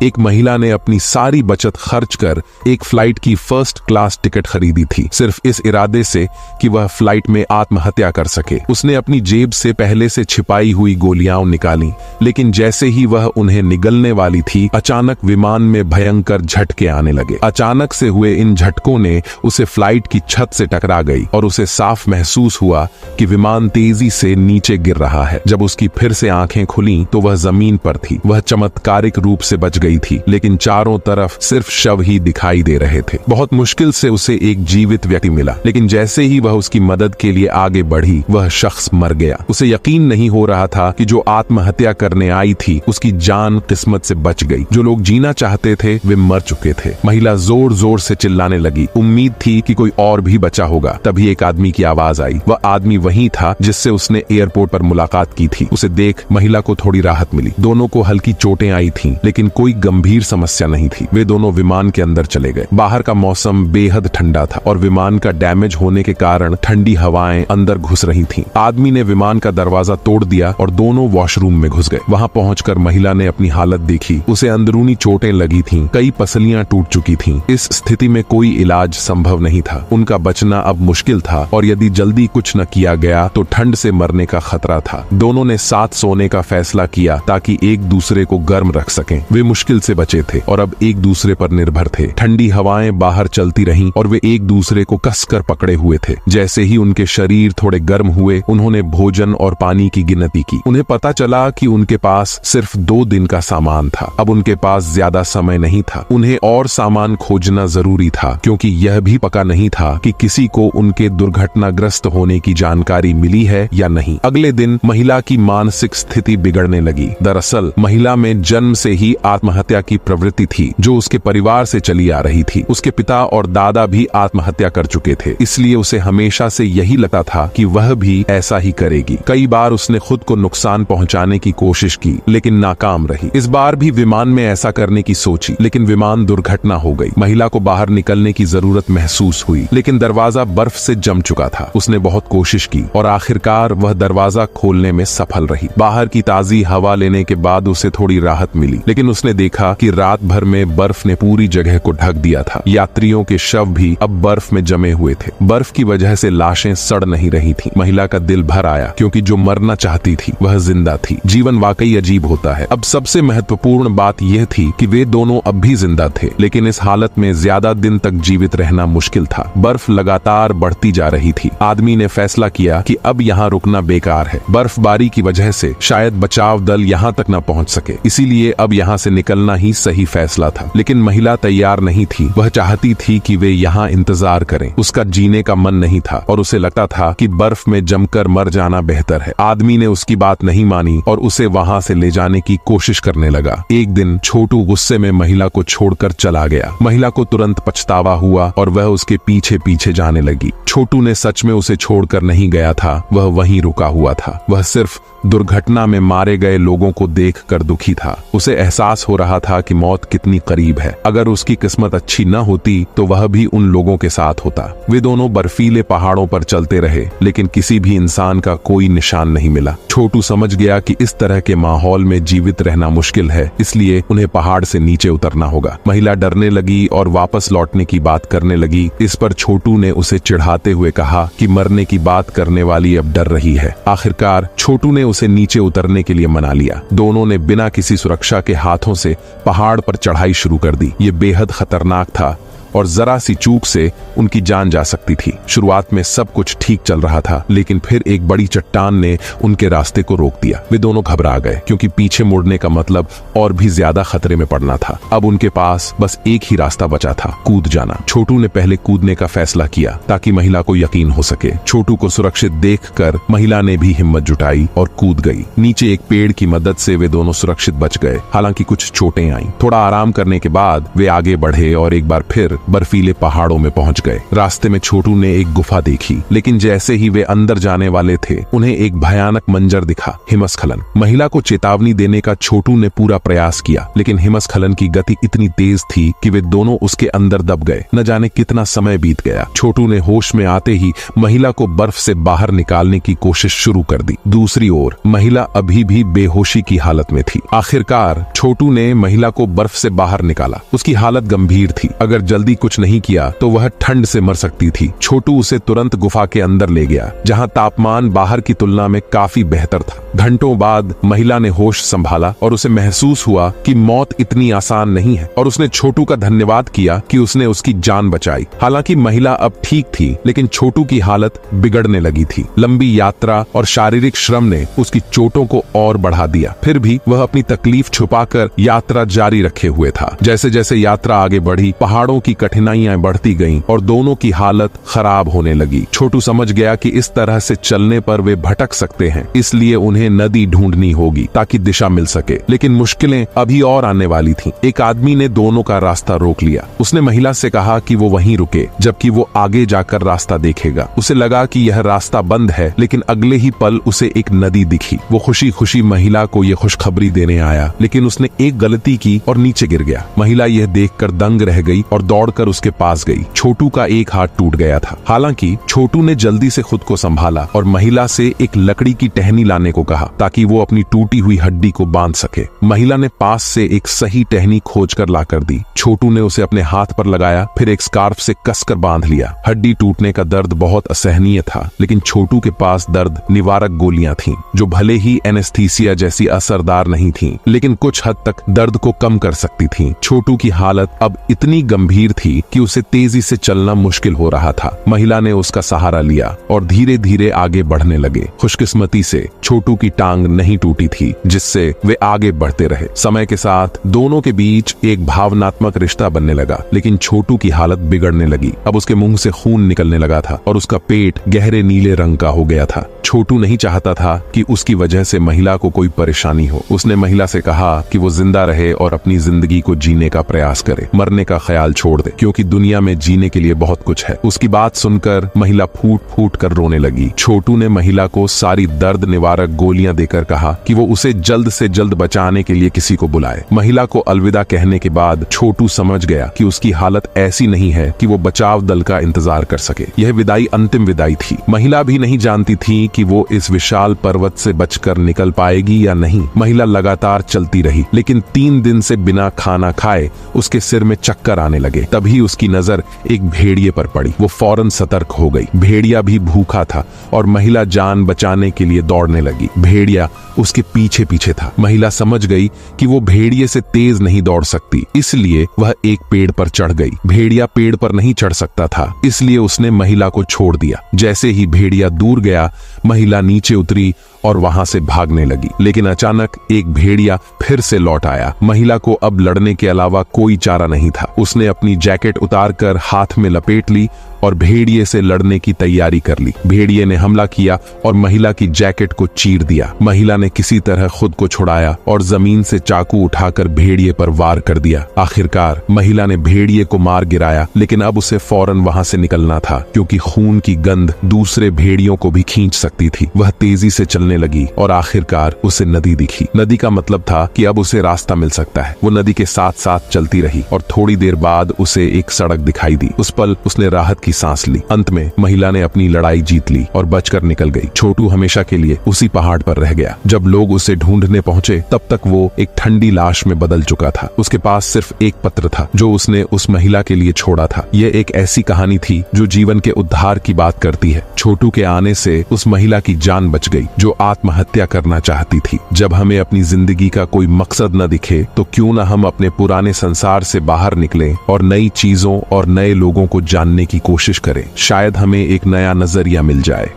एक महिला ने अपनी सारी बचत खर्च कर एक फ्लाइट की फर्स्ट क्लास टिकट खरीदी थी, सिर्फ इस इरादे से कि वह फ्लाइट में आत्महत्या कर सके। उसने अपनी जेब से पहले से छिपाई हुई गोलियां निकाली, लेकिन जैसे ही वह उन्हें निगलने वाली थी, अचानक विमान में भयंकर झटके आने लगे। अचानक से हुए इन झटकों ने उसे फ्लाइट की छत से टकरा गई और उसे साफ महसूस हुआ कि विमान तेजी से नीचे गिर रहा है। जब उसकी फिर से आंखें खुली तो वह जमीन पर थी। वह चमत्कारिक रूप से बच गई थी, लेकिन चारों तरफ सिर्फ शव ही दिखाई दे रहे थे। बहुत मुश्किल से उसे एक जीवित व्यक्ति मिला, लेकिन जैसे ही वह उसकी मदद के लिए आगे बढ़ी, वह शख्स मर गया। उसे यकीन नहीं हो रहा था कि जो आत्महत्या करने आई थी उसकी जान किस्मत से बच गई। जो लोग जीना चाहते थे वे मर चुके थे। महिला जोर जोर से चिल्लाने लगी। उम्मीद थी कि कोई और भी बचा होगा। तभी एक आदमी की आवाज आई। वह आदमी वही था जिससे उसने एयरपोर्ट पर मुलाकात की थी। उसे देख महिला को थोड़ी राहत मिली। दोनों को हल्की चोटें आई थीं, लेकिन कोई गंभीर समस्या नहीं थी। वे दोनों विमान के अंदर चले गए। बाहर का मौसम बेहद ठंडा था और विमान का डैमेज होने के कारण ठंडी हवाएं अंदर घुस रही थीं। आदमी ने विमान का दरवाजा तोड़ दिया और दोनों वॉशरूम में घुस गए। वहां पहुंचकर महिला ने अपनी हालत देखी। उसे अंदरूनी चोटें लगी थीं, कई पसलियां टूट चुकी थीं। इस स्थिति में कोई इलाज संभव नहीं था। उनका बचना अब मुश्किल था और यदि जल्दी कुछ न किया गया तो ठंड से मरने का खतरा था। दोनों ने साथ सोने का फैसला किया ताकि एक दूसरे को गर्म रख सकें। वे मुश्किल से बचे थे और अब एक दूसरे पर निर्भर थे। ठंडी हवाएं बाहर चलती रहीं और वे एक दूसरे को कसकर पकड़े हुए थे। जैसे ही उनके शरीर थोड़े गर्म हुए, उन्होंने भोजन और पानी की गिनती की। उन्हें पता चला कि उनके पास सिर्फ 2 दिन का सामान था। अब उनके पास ज्यादा समय नहीं था। उन्हें और सामान खोजना जरूरी था, क्योंकि यह भी पक्का नहीं था कि किसी को उनके दुर्घटनाग्रस्त होने की जानकारी मिली है या नहीं। अगले दिन महिला की मानसिक स्थिति बिगड़ने लगी। दरअसल महिला में जन्म से ही आत्महत्या की प्रवृत्ति थी, जो उसके परिवार से चली आ रही थी। उसके पिता और दादा भी आत्महत्या कर चुके थे, इसलिए उसे हमेशा से यही लगता था कि वह भी ऐसा ही करेगी। कई बार उसने खुद को नुकसान पहुंचाने की कोशिश की, लेकिन नाकाम रही। इस बार भी विमान में ऐसा करने की सोची, लेकिन विमान दुर्घटना हो गई। महिला को बाहर निकलने की जरूरत महसूस हुई, लेकिन दरवाजा बर्फ से जम चुका था। उसने बहुत कोशिश की और आखिरकार वह दरवाजा खोलने में सफल रही। बाहर की ताजी हवा लेने के बाद उसे थोड़ी राहत मिली, लेकिन उसने देखा कि रात भर में बर्फ ने पूरी जगह को ढक दिया था। यात्रियों के शव भी अब बर्फ में जमे हुए थे। बर्फ की वजह से लाशें सड़ नहीं रही थीं। महिला का दिल भर आया, क्योंकि जो मरना चाहती थी वह जिंदा थी। जीवन वाकई अजीब होता है। अब सबसे महत्वपूर्ण बात यह थी कि वे दोनों अब भी जिंदा थे, लेकिन इस हालत में ज्यादा दिन तक जीवित रहना मुश्किल था। बर्फ लगातार बढ़ती जा रही थी। आदमी ने फैसला किया कि अब यहाँ रुकना बेकार है। बर्फबारी की वजह से शायद बचाव दल यहाँ तक न पहुँच सके, इसीलिए अब यहाँ से निकलना ही सही फैसला था। लेकिन महिला तैयार नहीं थी। वह चाहती थी कि वे यहाँ इंतजार करें। उसका जीने का मन नहीं था और उसे लगता था कि बर्फ में जमकर मर जाना बेहतर है। आदमी ने उसकी बात नहीं मानी और उसे वहाँ से ले जाने की कोशिश करने लगा। एक दिन छोटू गुस्से में महिला को छोड़कर चला गया। महिला को तुरंत पछतावा हुआ और वह उसके पीछे पीछे जाने लगी। छोटू ने सच में उसे छोड़कर नहीं गया था, वह वहीं रुका हुआ था। वह सिर्फ दुर्घटना में मारे गए लोगों को देखकर दुखी था। उसे एहसास हो रहा था कि मौत कितनी करीब है। अगर उसकी किस्मत अच्छी न होती तो वह भी उन लोगों के साथ होता। वे दोनों बर्फीले पहाड़ों पर चलते रहे, लेकिन किसी भी इंसान का कोई निशान नहीं मिला। छोटू समझ गया कि इस तरह के माहौल में जीवित रहना मुश्किल है, इसलिए उन्हें पहाड़ से नीचे उतरना होगा। महिला डरने लगी और वापस लौटने की बात करने लगी। इस पर छोटू ने उसे चिढ़ाते हुए कहा कि मरने की बात करने वाली अब डर रही है। आखिरकार छोटू ने उसे नीचे उतरने के लिए मना लिया। दोनों ने बिना किसी सुरक्षा के हाथों से पहाड़ पर चढ़ाई शुरू कर दी। ये बेहद खतरनाक था और जरा सी चूक से उनकी जान जा सकती थी। शुरुआत में सब कुछ ठीक चल रहा था, लेकिन फिर एक बड़ी चट्टान ने उनके रास्ते को रोक दिया। वे दोनों घबरा गए, क्योंकि पीछे मुड़ने का मतलब और भी ज्यादा खतरे में पड़ना था। अब उनके पास बस एक ही रास्ता बचा था, कूद जाना। छोटू ने पहले कूदने का फैसला किया ताकि महिला को यकीन हो सके। छोटू को सुरक्षित देखकर महिला ने भी हिम्मत जुटाई और कूद गई। नीचे एक पेड़ की मदद से वे दोनों सुरक्षित बच गए, हालांकि कुछ चोटें आईं। थोड़ा आराम करने के बाद वे आगे बढ़े और एक बार फिर बर्फीले पहाड़ों में पहुंच गए। रास्ते में छोटू ने एक गुफा देखी, लेकिन जैसे ही वे अंदर जाने वाले थे उन्हें एक भयानक मंजर दिखा, हिमस्खलन। महिला को चेतावनी देने का छोटू ने पूरा प्रयास किया, लेकिन हिमस्खलन की गति इतनी तेज थी कि वे दोनों उसके अंदर दब गए। न जाने कितना समय बीत गया। छोटू ने होश में आते ही महिला को बर्फ से बाहर निकालने की कोशिश शुरू कर दी। दूसरी ओर महिला अभी भी बेहोशी की हालत में थी। आखिरकार छोटू ने महिला को बर्फ से बाहर निकाला। उसकी हालत गंभीर थी। अगर जल्दी कुछ नहीं किया तो वह ठंड से मर सकती थी। छोटू उसे तुरंत गुफा के अंदर ले गया, जहां तापमान बाहर की तुलना में काफी बेहतर था। घंटों बाद महिला ने होश संभाला और उसे महसूस हुआ कि मौत इतनी आसान नहीं है, और उसने छोटू का धन्यवाद किया कि उसने उसकी जान बचाई। हालांकि महिला अब ठीक थी, लेकिन छोटू की हालत बिगड़ने लगी थी। लंबी यात्रा और शारीरिक श्रम ने उसकी चोटों को और बढ़ा दिया। फिर भी वह अपनी तकलीफ छुपाकर यात्रा जारी रखे हुए था। जैसे जैसे यात्रा आगे बढ़ी, पहाड़ों की कठिनाइयां बढ़ती गईं और दोनों की हालत खराब होने लगी। छोटू समझ गया कि इस तरह से चलने पर वे भटक सकते हैं, इसलिए उन्हें नदी ढूंढनी होगी ताकि दिशा मिल सके। लेकिन मुश्किलें अभी और आने वाली थीं। एक आदमी ने दोनों का रास्ता रोक लिया। उसने महिला से कहा कि वो वहीं रुके, जबकि वो आगे जाकर रास्ता देखेगा। उसे लगा कि यह रास्ता बंद है, लेकिन अगले ही पल उसे एक नदी दिखी। वो खुशी खुशी महिला को ये खुशखबरी देने आया, लेकिन उसने एक गलती की और नीचे गिर गया। महिला यह देखकर दंग रह गई और दौड़कर उसके पास गई। छोटू का एक हाथ टूट गया था। हालांकि छोटू ने जल्दी से खुद को संभाला और महिला से एक लकड़ी की टहनी लाने को कहा, ताकि वो अपनी टूटी हुई हड्डी को बांध सके। महिला ने पास से एक सही टहनी खोजकर लाकर दी। छोटू ने उसे अपने हाथ पर लगाया, फिर एक स्कार्फ से कसकर बांध लिया। हड्डी टूटने का दर्द बहुत असहनीय था, लेकिन छोटू के पास दर्द निवारक गोलियां थीं, जो भले ही एनेस्थीसिया जैसी असरदार नहीं थीं, लेकिन कुछ हद तक दर्द को कम कर सकती थीं। छोटू की हालत अब इतनी गंभीर थी कि उसे तेजी से चलना मुश्किल हो रहा था। महिला ने उसका सहारा लिया और धीरे धीरे आगे बढ़ने लगे। खुशकिस्मती से छोटू की टांग नहीं टूटी थी, जिससे वे आगे बढ़ते रहे। समय के साथ दोनों के बीच एक भावनात्मक रिश्ता बनने लगा, लेकिन छोटू की हालत बिगड़ने लगी। अब उसके मुंह से खून निकलने लगा था और उसका पेट गहरे नीले रंग का हो गया था। छोटू नहीं चाहता था कि उसकी वजह से महिला को कोई परेशानी हो। उसने महिला से कहा कि वो जिंदा रहे और अपनी जिंदगी को जीने का प्रयास करे, मरने का ख्याल छोड़ दे, क्योंकि दुनिया में जीने के लिए बहुत कुछ है। उसकी बात सुनकर महिला फूट फूट कर रोने लगी। छोटू ने महिला को सारी दर्द निवारक गोलियां देकर कहा कि वो उसे जल्द से जल्द बचाने के लिए किसी को बुलाए। महिला को अलविदा कहने के बाद छोटू समझ गया कि उसकी हालत ऐसी नहीं है कि वो बचाव दल का इंतजार कर सके। यह विदाई अंतिम विदाई थी। महिला भी नहीं जानती थी कि वो इस विशाल पर्वत से बचकर निकल पाएगी या नहीं। महिला लगातार चलती रही, लेकिन 3 दिन से बिना खाना खाए उसके सिर में चक्कर आने लगे। तभी उसकी नजर एक भेड़िए पर पड़ी। वो फौरन सतर्क हो गई। भेड़िया भी भूखा था और महिला जान बचाने के लिए दौड़ने लगी। भेड़िया उसके पीछे पीछे था। महिला समझ गई कि वो भेड़िए से तेज नहीं दौड़ सकती, इसलिए वह एक पेड़ पर चढ़ गई। भेड़िया पेड़ पर नहीं चढ़ सकता था, इसलिए उसने महिला को छोड़ दिया। जैसे ही भेड़िया दूर गया, महिला नीचे उतरी और वहां से भागने लगी। लेकिन अचानक एक भेड़िया फिर से लौट आया। महिला को अब लड़ने के अलावा कोई चारा नहीं था। उसने अपनी जैकेट उतारकर हाथ में लपेट ली और भेड़िए से लड़ने की तैयारी कर ली। भेड़िए ने हमला किया और महिला की जैकेट को चीर दिया। महिला ने किसी तरह खुद को छुड़ाया और जमीन से चाकू उठाकर भेड़िए पर वार कर दिया। आखिरकार महिला ने भेड़िए को मार गिराया, लेकिन अब उसे फौरन वहां से निकलना था, क्योंकि खून की गंध दूसरे भेड़ियों को भी खींच सकती थी। वह तेजी से चलने लगी और आखिरकार उसे नदी दिखी। नदी का मतलब था कि अब उसे रास्ता मिल सकता है। वो नदी के साथ साथ चलती रही और थोड़ी देर बाद उसे एक सड़क दिखाई दी। उस पल उसने राहत की सांस ली। अंत में महिला ने अपनी लड़ाई जीत ली और बचकर निकल गई। छोटू हमेशा के लिए उसी पहाड़ पर रह गया। जब लोग उसे ढूंढने पहुंचे, तब तक वो एक ठंडी लाश में बदल चुका था। उसके पास सिर्फ एक पत्र था जो उसने उस महिला के लिए छोड़ा था। यह एक ऐसी कहानी थी जो जीवन के उद्धार की बात करती है। छोटू के आने से उस महिला की जान बच गई जो आत्महत्या करना चाहती थी। जब हमें अपनी जिंदगी का कोई मकसद न दिखे, तो क्यों न हम अपने पुराने संसार से बाहर निकलें और नई चीजों और नए लोगों को जानने की कोशिश करें। शायद हमें एक नया नजरिया मिल जाए।